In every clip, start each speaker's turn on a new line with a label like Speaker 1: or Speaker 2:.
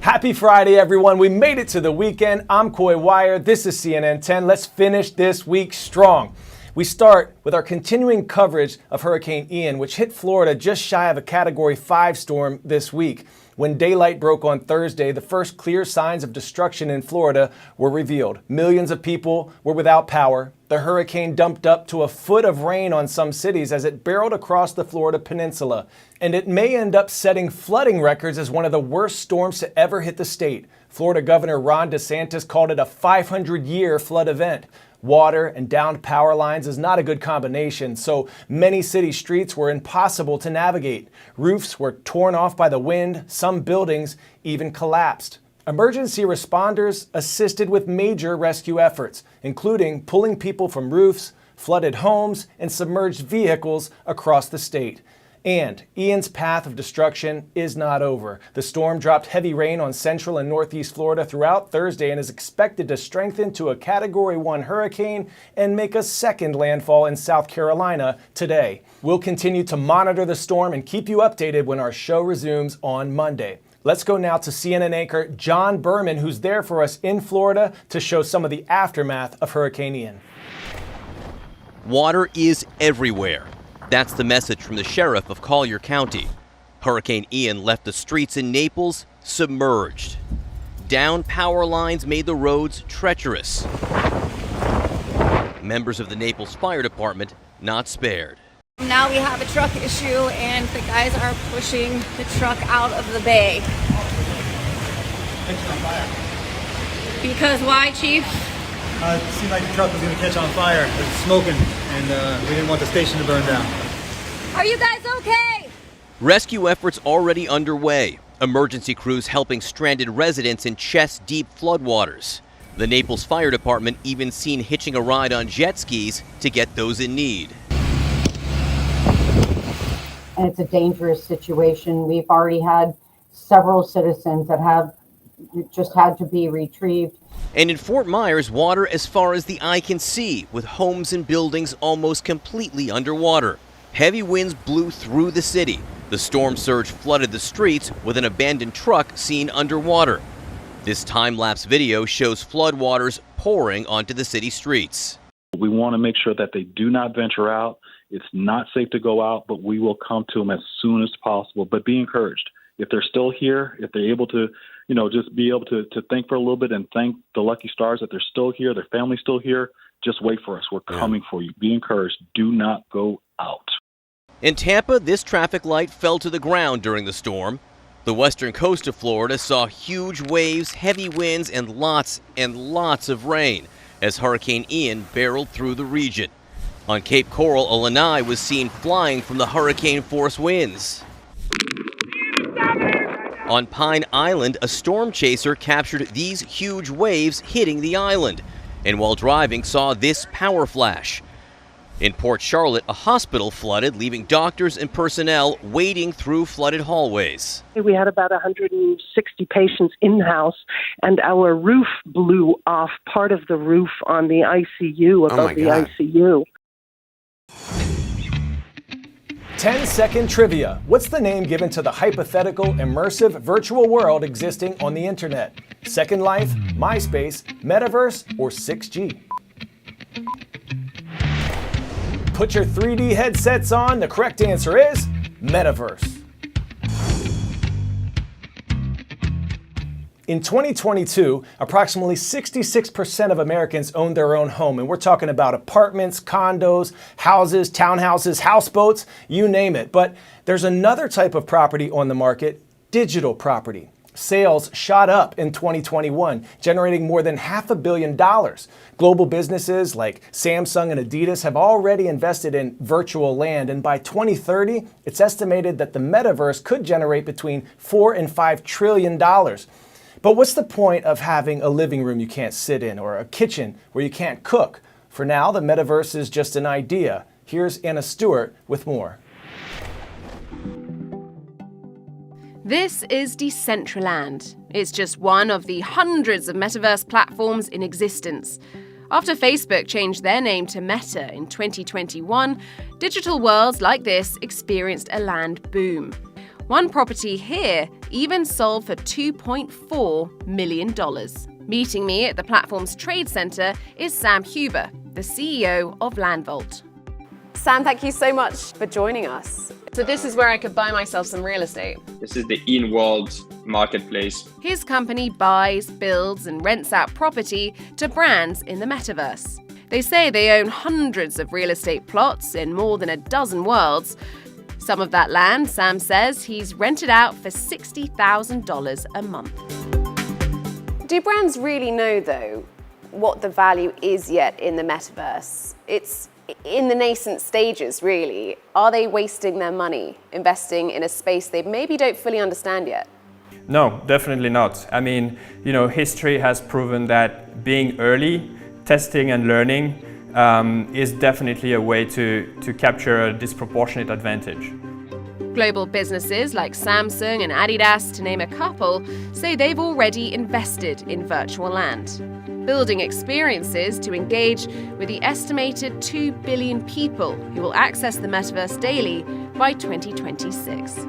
Speaker 1: Happy Friday, everyone. We made it to the weekend. I'm Coy Wire. This is CNN 10. Let's finish this week strong. We start with our continuing coverage of Hurricane Ian, which hit Florida just shy of a Category 5 storm this week. When daylight broke on Thursday, the first clear signs of destruction in Florida were revealed. Millions of people were without power. The hurricane dumped up to a foot of rain on some cities as it barreled across the Florida peninsula. And it may end up setting flooding records as one of the worst storms to ever hit the state. Florida Governor Ron DeSantis called it a 500-year flood event. Water and downed power lines is not a good combination, so many city streets were impossible to navigate. Roofs were torn off by the wind, some buildings even collapsed. Emergency responders assisted with major rescue efforts, including pulling people from roofs, flooded homes, and submerged vehicles across the state. And Ian's path of destruction is not over. The storm dropped heavy rain on central and northeast Florida throughout Thursday and is expected to strengthen to a Category 1 hurricane and make a second landfall in South Carolina today. We'll continue to monitor the storm and keep you updated when our show resumes on Monday. Let's go now to CNN anchor John Berman, who's there for us in Florida to show some of the aftermath of Hurricane Ian.
Speaker 2: Water is everywhere. That's the message from the sheriff of Collier County. Hurricane Ian left the streets in Naples submerged. Downed power lines made the roads treacherous. Members of the Naples Fire Department not spared.
Speaker 3: Now we have a truck issue and the guys are pushing the truck out of the bay.
Speaker 4: Catching on fire.
Speaker 3: Because why, Chief?
Speaker 4: It seemed like the truck was going to catch on fire. It was smoking, and we didn't want the station to burn down.
Speaker 3: Are you guys okay?
Speaker 2: Rescue efforts already underway. Emergency crews helping stranded residents in chest-deep floodwaters. The Naples Fire Department even seen hitching a ride on jet skis to get those in need.
Speaker 5: And it's a dangerous situation. We've already had several citizens that have just had to be retrieved.
Speaker 2: And in Fort Myers, water as far as the eye can see, with homes and buildings almost completely underwater. Heavy winds blew through the city. The storm surge flooded the streets with an abandoned truck seen underwater. This time-lapse video shows floodwaters pouring onto the city streets.
Speaker 6: We want to make sure that they do not venture out. It's not safe to go out, but we will come to them as soon as possible. But be encouraged. If they're still here, if they're able to, just be able to think for a little bit and thank the lucky stars that they're still here, their family's still here, just wait for us. We're coming for you. Be encouraged. Do not go out.
Speaker 2: In Tampa, this traffic light fell to the ground during the storm. The western coast of Florida saw huge waves, heavy winds, and lots of rain as Hurricane Ian barreled through the region. On Cape Coral, a lanai was seen flying from the hurricane-force winds. On Pine Island, a storm chaser captured these huge waves hitting the island, and while driving saw this power flash. In Port Charlotte, a hospital flooded, leaving doctors and personnel wading through flooded hallways.
Speaker 7: We had about 160 patients in-house, and our roof blew off, part of the roof on the ICU, above the ICU.
Speaker 1: 10-second trivia. What's the name given to the hypothetical, immersive, virtual world existing on the internet? Second Life, MySpace, Metaverse, or 6G? Put your 3D headsets on. The correct answer is Metaverse. In 2022, approximately 66% of Americans own their own home, and we're talking about apartments, condos, houses, townhouses, houseboats, you name it. But there's another type of property on the market, digital property. Sales shot up in 2021, generating more than $500 million. Global businesses like Samsung and Adidas have already invested in virtual land, and by 2030, it's estimated that the metaverse could generate between $4 and $5 trillion. But what's the point of having a living room you can't sit in or a kitchen where you can't cook? For now, the metaverse is just an idea. Here's Anna Stewart with more.
Speaker 8: This is Decentraland. It's just one of the hundreds of metaverse platforms in existence. After Facebook changed their name to Meta in 2021, digital worlds like this experienced a land boom. One property here even sold for $2.4 million. Meeting me at the platform's trade center is Sam Huber, the CEO of LandVault. Sam, thank you so much for joining us. So this is where I could buy myself some real estate.
Speaker 9: This is the in-world marketplace.
Speaker 8: His company buys, builds, and rents out property to brands in the metaverse. They say they own hundreds of real estate plots in more than a dozen worlds. Some of that land, Sam says, he's rented out for $60,000 a month. Do brands really know, though, what the value is yet in the metaverse? It's in the nascent stages, really. Are they wasting their money investing in a space they maybe don't fully understand yet?
Speaker 10: No, definitely not. I mean, history has proven that being early, testing and learning is definitely a way to capture a disproportionate advantage.
Speaker 8: Global businesses like Samsung and Adidas, to name a couple, say they've already invested in virtual land, building experiences to engage with the estimated 2 billion people who will access the metaverse daily by 2026.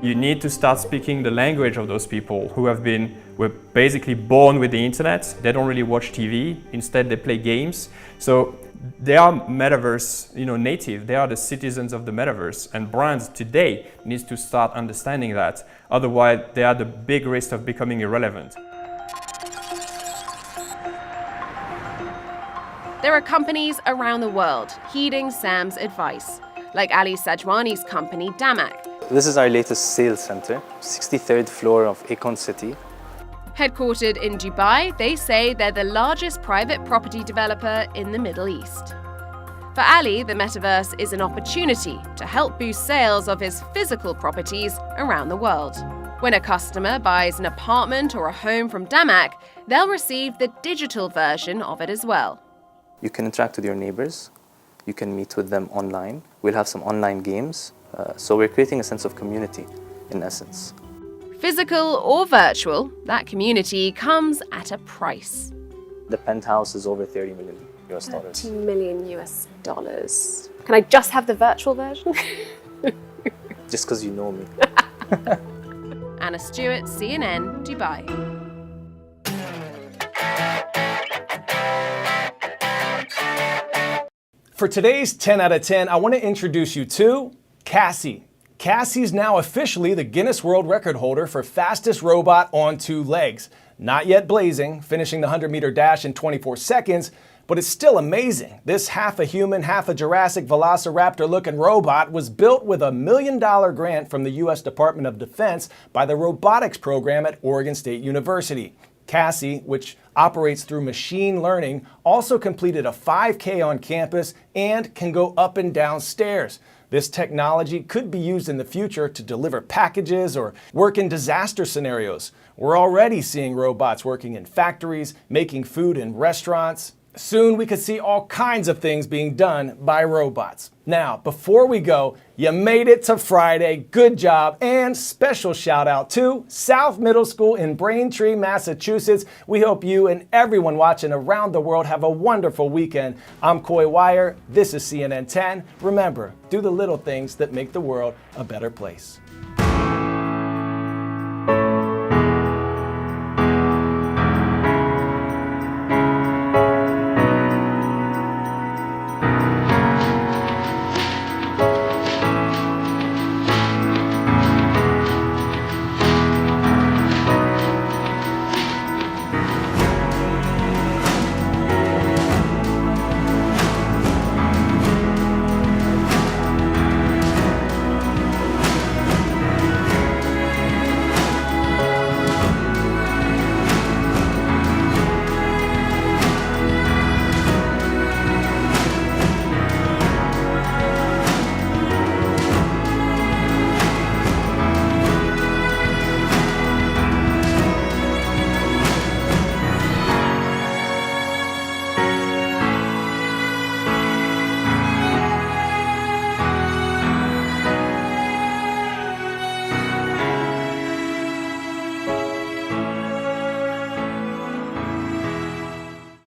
Speaker 10: You need to start speaking the language of those people who were basically born with the internet. They don't really watch TV. Instead, they play games. So they are metaverse, native. They are the citizens of the metaverse. And brands today need to start understanding that. Otherwise, they are the big risk of becoming irrelevant.
Speaker 8: There are companies around the world heeding Sam's advice, like Ali Sajwani's company Damac.
Speaker 11: This is our latest sales center, 63rd floor of Econ City.
Speaker 8: Headquartered in Dubai, they say they're the largest private property developer in the Middle East. For Ali, the metaverse is an opportunity to help boost sales of his physical properties around the world. When a customer buys an apartment or a home from Damac, they'll receive the digital version of it as well.
Speaker 11: You can interact with your neighbors. You can meet with them online. We'll have some online games. So we're creating a sense of community, in essence.
Speaker 8: Physical or virtual, that community comes at a price.
Speaker 11: The penthouse is over $30 million US.
Speaker 8: $30 million US. Can I just have the virtual version?
Speaker 11: Just because you know me.
Speaker 8: Anna Stewart, CNN, Dubai.
Speaker 1: For today's 10 out of 10, I want to introduce you to Cassie. Cassie's now officially the Guinness World Record holder for fastest robot on 2 legs. Not yet blazing, finishing the 100-meter dash in 24 seconds, but it's still amazing. This half a human, half a Jurassic Velociraptor-looking robot was built with a $1 million grant from the U.S. Department of Defense by the robotics program at Oregon State University. Cassie, which operates through machine learning, also completed a 5K on campus and can go up and down stairs. This technology could be used in the future to deliver packages or work in disaster scenarios. We're already seeing robots working in factories, making food in restaurants. Soon we could see all kinds of things being done by robots. Now, before we go, you made it to Friday. Good job. And special shout out to South Middle School in Braintree, Massachusetts. We hope you and everyone watching around the world have a wonderful weekend. I'm Coy Wire. This is CNN 10. Remember, do the little things that make the world a better place.